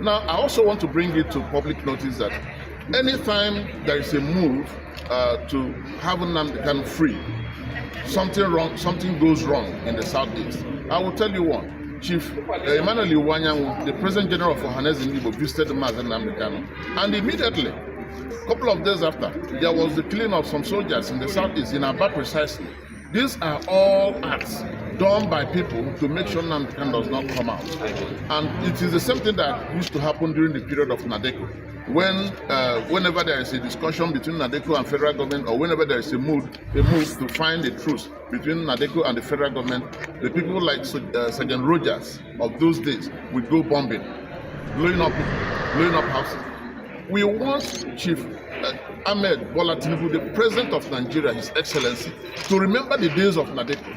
Now, I also want to bring it to public notice that anytime there is a move to have Nnamdi Kanu free, something goes wrong in the southeast. I will tell you one. Chief Emmanuel Iwanyanwu, the President General for Hanez Indibo, visited Nnamdi Kanu, and immediately, a couple of days after, there was the killing of some soldiers in the southeast, in Aba precisely. These are all acts done by people to make sure Nnamdi Kanu does not come out. And it is the same thing that used to happen during the period of Nadeko. Whenever there is a discussion between Nadeko and federal government, or whenever there is a move to find a truce between Nadeko and the federal government, the people like Sergeant Rogers of those days would go bombing, blowing up houses. We want Chief Ahmed Bola Tinubu, the President of Nigeria, His Excellency, to remember the days of Nadeko,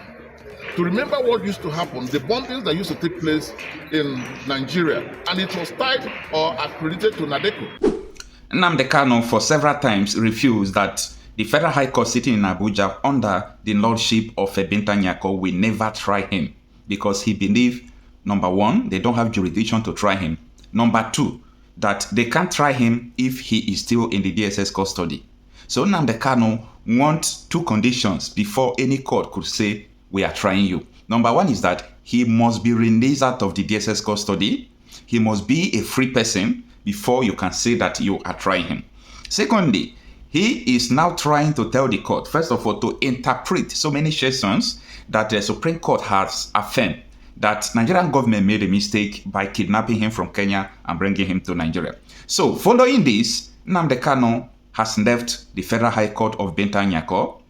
to remember what used to happen, the bombings that used to take place in Nigeria, and it was tied or accredited to Nadeko. Nnamdi Kanu for several times refused that the Federal High Court sitting in Abuja under the lordship of Binta Nyako will never try him because he believed, number one, they don't have jurisdiction to try him. Number two, that they can't try him if he is still in the DSS custody. So Nnamdi Kanu wants two conditions before any court could say, we are trying you. Number one is that he must be released out of the DSS custody. He must be a free person before you can say that you are trying him. Secondly, he is now trying to tell the court, first of all, to interpret so many sessions that the Supreme Court has affirmed that Nigerian government made a mistake by kidnapping him from Kenya and bringing him to Nigeria. So following this, Nnamdi Kanu has left the Federal High Court of Binta Nyako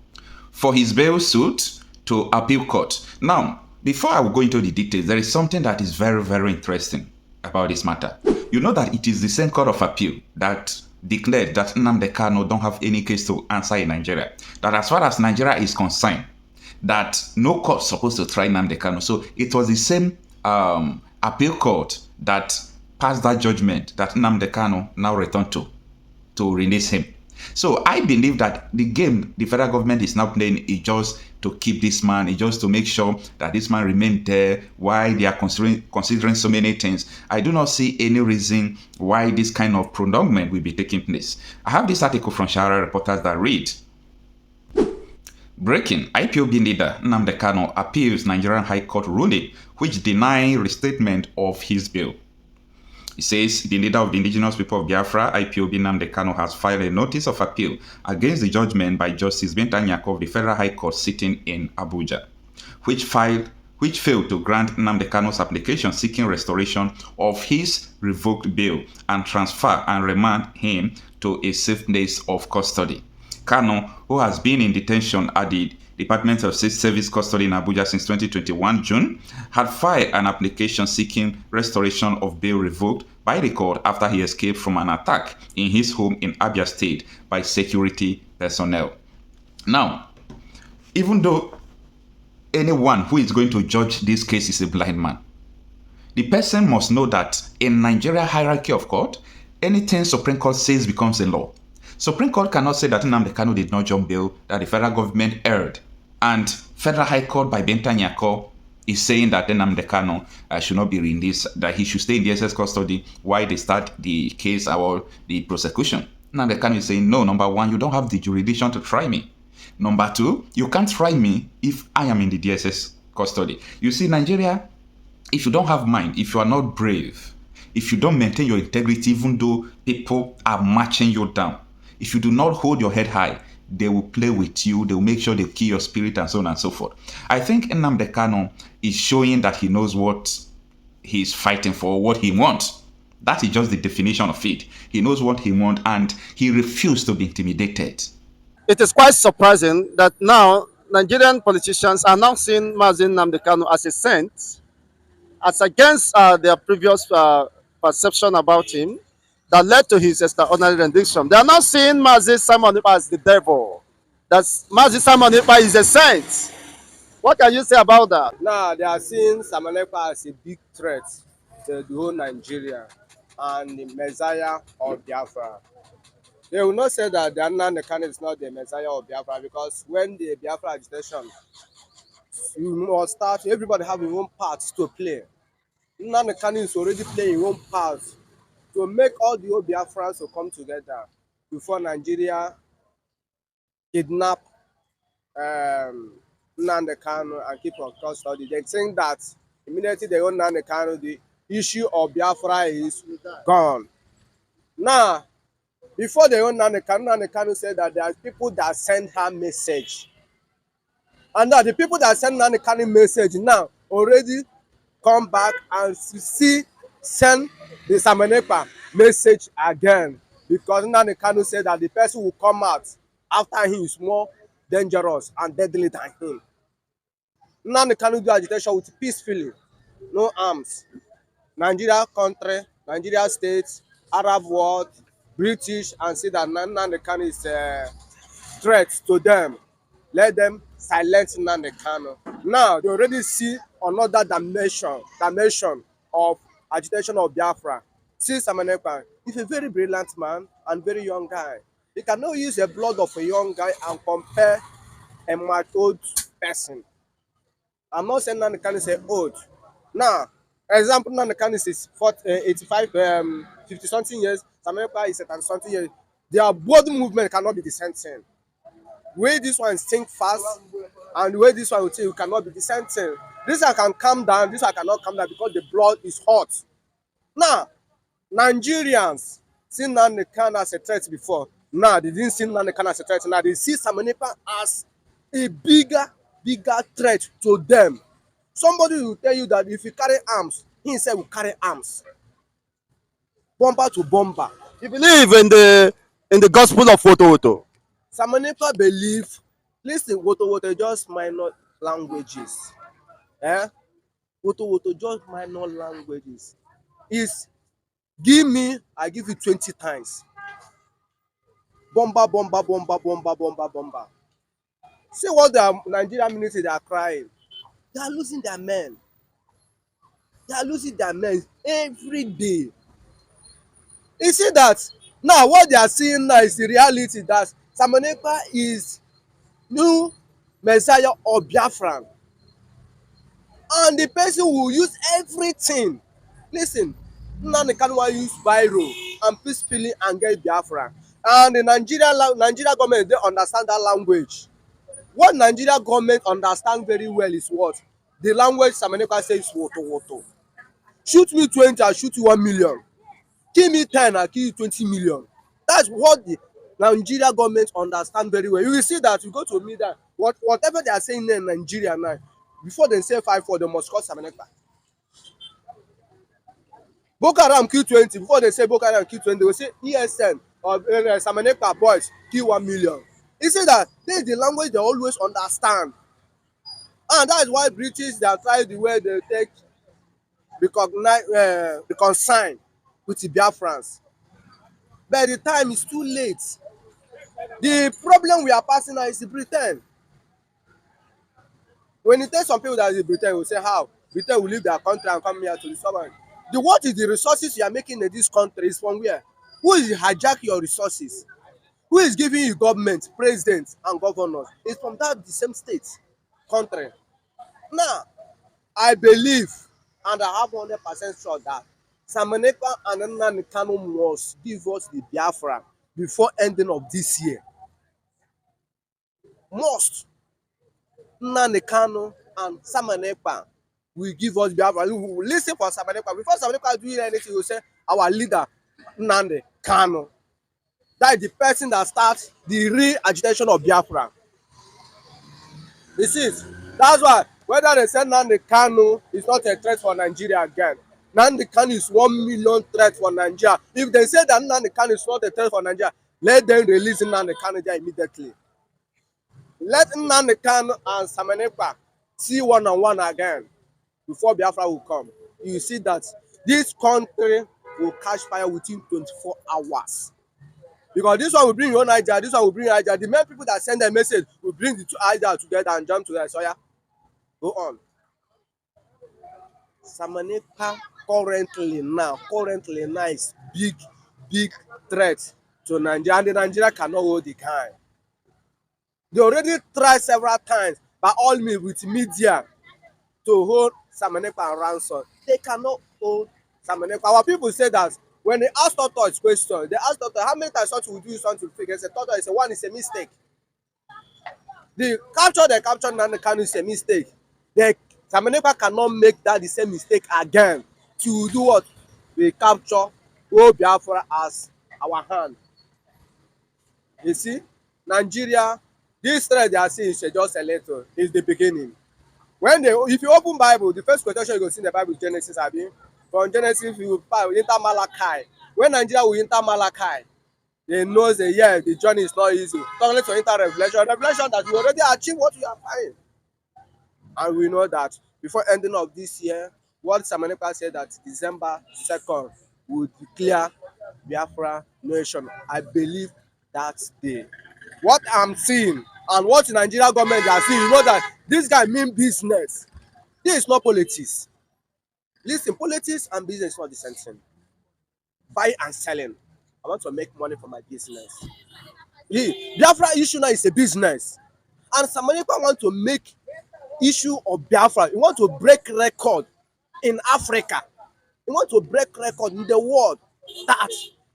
for his bail suit to appeal court. Now, before I will go into the details, there is something that is very, very interesting about this matter. You know that it is the same court of appeal that declared that Nnamdi Kanu don't have any case to answer in Nigeria. That as far as Nigeria is concerned, that no court is supposed to try Nnamdi Kanu. So it was the same appeal court that passed that judgment that Nnamdi Kanu now returned to release him. So I believe that the game the federal government is now playing is just to keep this man, is just to make sure that this man remains there while they are considering so many things. I do not see any reason why this kind of prolongment will be taking place. I have this article from Shara Reporters that read, breaking, IPOB leader Nnamdi Kanu appeals Nigerian High Court ruling which deny restatement of his bail. It says the leader of the Indigenous People of Biafra, IPOB Nnamdi Kanu, has filed a notice of appeal against the judgment by Justice Binta Nyako of the Federal High Court sitting in Abuja, which failed to grant Nnamdi Kanu's application seeking restoration of his revoked bail and transfer and remand him to a safe place of custody. Kanu, who has been in detention at the Department of State Service custody in Abuja since 2021 June, had filed an application seeking restoration of bail revoked by the court after he escaped from an attack in his home in Abia State by security personnel. Now, even though anyone who is going to judge this case is a blind man, the person must know that in Nigeria hierarchy of court, anything Supreme Court says becomes a law. Supreme Court cannot say that Nnamdi Kanu did not jump bail, that the federal government erred. And Federal High Court by Binta Nyako is saying that Nnamdi Kanu should not be released, that he should stay in DSS custody while they start the case or the prosecution. Nnamdi Kanu is saying, no, number one, you don't have the jurisdiction to try me. Number two, you can't try me if I am in the DSS custody. You see, Nigeria, if you don't have mind, if you are not brave, if you don't maintain your integrity, even though people are marching you down, if you do not hold your head high, they will play with you, they will make sure they kill your spirit and so on and so forth. I think Nnamdi Kanu is showing that he knows what he's fighting for, what he wants. That is just the definition of it. He knows what he wants and he refused to be intimidated. It is quite surprising that now Nigerian politicians are now seeing Mazi Nnamdi Kanu as a saint, as against their previous perception about him that led to his extraordinary rendition. They are now seeing Mazi Simon Ekpa as the devil. That Mazi Simon Ekpa is a saint. What can you say about that? Now they are seeing Simon Ekpa as a big threat to the whole Nigeria and the Messiah of Biafra. They will not say that the Nnamdi Kanu is not the Messiah of Biafra, because when the Biafra agitation, you must start, everybody have his own part to play. Nnamdi Kanu is already playing his own part to make all the old Biafrans to come together before Nigeria kidnap Nnamdi Kanu and keep on custody. They think that immediately they own Nnamdi Kanu, the issue of Biafra is gone. Now, before they own Nnamdi Kanu said that there are people that send her message. And now the people that send Nnamdi Kanu message now already come back and send the Samanepa message again, because Nnamdi Kanu said that the person who come out after him is more dangerous and deadly than him. Nnamdi Kanu do agitation with peacefully, no arms. Nigeria country, Nigeria state, Arab world, British, and say that Nnamdi Kanu is a threat to them. Let them silence Nnamdi Kanu. Now they already see another dimension of agitation of Biafra. See Samanepa, he's a very brilliant man and very young guy. He cannot use the blood of a young guy and compare a matured person. I'm not saying Nnamdi Kanu is old. Now, example, Nnamdi Kanu is 85, 50 something years. Samanepa is 30 something years. Their body movement cannot be the same thing. The way this one think fast and the way this one will think cannot be the same thing. This one can calm down, this one cannot calm down because the blood is hot. Now, Nigerians see Nnamdi Kanu as a threat before. Now they didn't see Nnamdi Kanu as a threat. Now they see Samanepa as a bigger threat to them. Somebody will tell you that if you carry arms, he himself will carry arms. Bomber to bomber. You believe in the gospel of Woto? Samanepa believe, listen, Woto just minor languages. Woto just minor languages. Is give me, I give you 20 times. Bomber. See what the Nigerian military they are crying. They are losing their men. They are losing their men every day. You see that now what they are seeing now is the reality that Samanepa is new Messiah of Biafran. And the person will use everything. Listen, Nnamdi Kanu wan use biro and peacefully and get Biafra. And the Nigeria government, they understand that language. What Nigeria government understand very well is what? The language Samanepa says woto. Shoot me 20, I'll shoot you 1 million. Kill me 10, I'll kill you 20 million. That's what the Nigeria government understand very well. You will see that you go to media, whatever they are saying in Nigeria now, before they say 5-4, they must call Samanepa. Boko Haram kill 20, before they say Boko Haram kill 20, they will say ESN or Samanepa boys kill 1 million. You see that this is the language they always understand. And that is why British, they are trying the way they take reconcile with the Biafrans. But the time is too late. The problem we are passing now is the Britain. When you tell some people that is Britain, will say how Britain will leave their country and come here to the summer. What is the resources you are making in this country is from where? Who is hijack your resources? Who is giving you government, president, and governors? It's from that the same state, country. Now, I believe, and I have 100% sure that Samanepa and Nnamdi Kanu must give us the Biafra before ending of this year. Must. Nnamdi Kanu and Samanepa will give us Biafra. We will listen for Samanepa. Before Samanepa doing anything, we will say our leader, Nnamdi Kanu. That is the person that starts the real agitation of Biafra. You see, that's why whether they say Nnamdi Kanu is not a threat for Nigeria again, Nnamdi Kanu is 1 million threat for Nigeria. If they say that Nnamdi Kanu is not a threat for Nigeria, let them release Nnamdi Kanu there immediately. Let Nnamdi Kanu and Samanepa see one-on-one again before Biafra will come. You see that this country will catch fire within 24 hours. Because this one will bring your own idea, this one will bring your idea. The main people that send a message will bring the two ideas together and jump together. So yeah, go on. Samanepa currently now is big threat to Nigeria, and the Nigeria cannot hold the kind. They already tried several times by all means with media to hold Samanepa ransom. They cannot hold Samanepa. Our people say that When they ask tortoise question, they ask tortoise, how many times tortoise will do something fake? They say tortoise say one is a mistake. The capture they capture Nnamdi Kanu is a mistake. The Samanekpa cannot make that the same mistake again. To do what? We capture whole Biafra as our hand. You see, Nigeria, this thread they are seeing is just a little, is the beginning. When they, if you open Bible, the first quotation you go see in the Bible is Genesis, abi. From Genesis, you enter Malachi. When Nigeria will enter Malachi, they know that yeah, the journey is not easy. Talking to enter Revelation, Revelation that we already achieved what we are finding. And we know that before ending of this year, what Samanekpa said that December 2nd will declare Biafra nation. I believe that day. What I'm seeing and what the Nigerian government are seeing, you know that this guy mean business. This is not politics. Listen, politics and business is not the same thing. Buy and selling. I want to make money for my business. Biafra issue now is a business. And Samanekpa want to make issue of Biafra. You want to break record in Africa. You want to break record in the world. That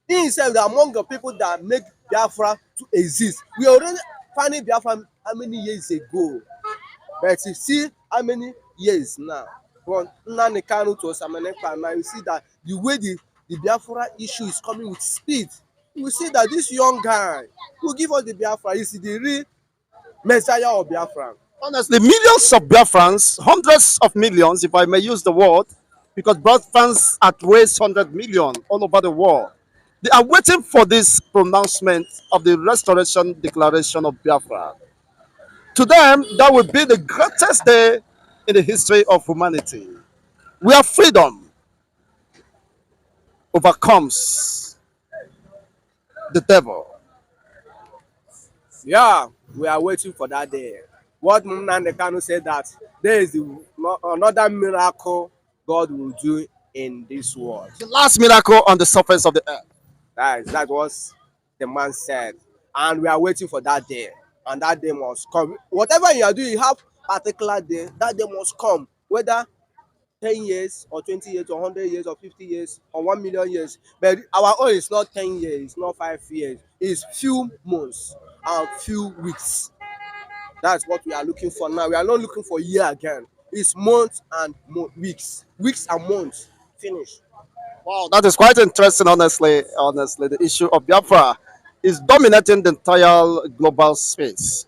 he himself is among the people that make Biafra to exist. We already finding Biafra how many years ago? But you see how many years now? From Nnamdi Kanu to Samanekpa now, you see that the way the Biafra issue is coming with speed. You see that this young guy who give us the Biafra is the real messiah of Biafra. Honestly, millions of Biafrans, hundreds of millions, if I may use the word, because Biafrans outweighs 100 million all over the world. They are waiting for this pronouncement of the Restoration Declaration of Biafra. To them, that will be the greatest day in the history of humanity, where freedom overcomes the devil. Yeah, we are waiting for that day. What Nnamdi Kanu said that there is another miracle God will do in this world. The last miracle on the surface of the earth. That was the man said. And we are waiting for that day. And that day must come. Whatever you are doing, you have particular day. That day must come. Whether 10 years or 20 years or 100 years or 50 years or 1 million years. But our own is not 10 years, it's not 5 years. It's few months and few weeks. That's what we are looking for now. We are not looking for year again. It's months and weeks. Weeks and months. Finish. Wow, that is quite interesting, honestly. Honestly, the issue of Biafra is dominating the entire global space.